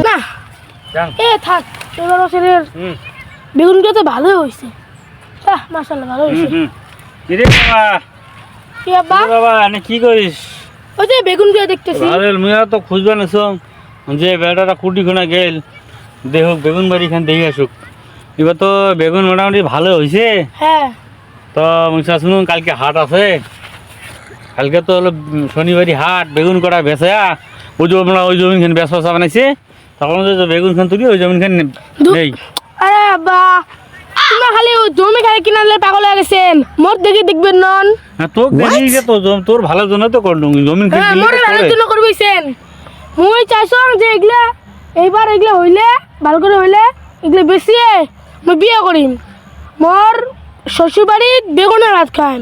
না যান এ থাক এবার বছরের বেগুনটা তো ভালোই হয়েছে মাশাআল্লাহ ভালো হয়েছে কিরে বাবা কি আব্বা বাবা এনে কি করিস ওই যে বেগুন দিয়ে দেখতেছি আরে মুইয়া তো খুঁজবে না যে বেটাটা কুটি খুনা গেল দেখ বেগুন বাড়ি খান দেখে আসুক এবার তো বেগুন মোটামুটি ভালো হয়েছে হ্যাঁ তো মুসা শুনুন কালকে হাট আছে কালকে তো হলো শনিবারই হাট বেগুন করা বেচা ওই যে আমরা ওই জমিন খান বেচা বানাইছে তখন যে বেগুন খান তুলি ওই জমিন খান নেই আরে আব্বা তুমি খালি ওই জমি খালি কিনালে পাগল হয়ে গেছেন মোর দেখি দেখবেন নন হ্যাঁ তোর দেখি যে তোর ভালোর জন্য তো করলুম জমিন খান হ্যাঁ মোর ভালোর জন্য করবেছেন মুই চাইছো যে এগুলা এইবার এগুলা হইলে ভালো করে হইলে এগুলা বেশিয়ে মুই বিয়ে করিম মোর শ্বশুর বাড়ির বেগুনের ভাত খায়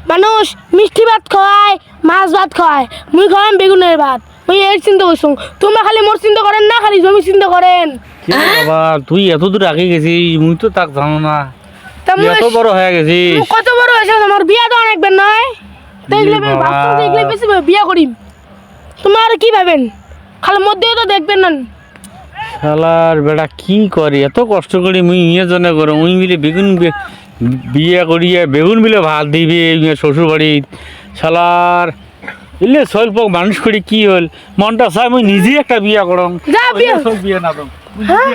মানুষ মিষ্টি ভাত খাওয়ায় মাছ ভাত খাওয়ায় মুই খাওয়াম বেগুনের ভাত মুই এর চিন্তা করছো তোমরা খালি মোর চিন্তা করেন না খালি জমি চিন্তা করেন কি রে বাবা তুই এত দূর আগে গেছিস মুই তো তাক জানো না তা তুই এত বড় হয়ে গেছিস কত বড় হয়েছে আমার বিয়া তো অনেকবার নয় তো এগুলো বাবা। ভাবছো যে এগুলো বেশি বিয়া করিম তোমার কি ভাবেন খালি মধ্যেও তো দেখবেন না শালার বেটা কি করে এত কষ্ট করি মুই ইয়ে জন্য করো মুই মিলে বেগুন বিয়ে করিয়ে বেগুন মিলে ভাত দিবি শ্বশুর বাড়ি শালার এলে স্বল্প মানুষ করি কি হল মনটা চাই মুই নিজেই একটা বিয়ে করম যা বিয়ে বিয়ে না তো হ্যাঁ?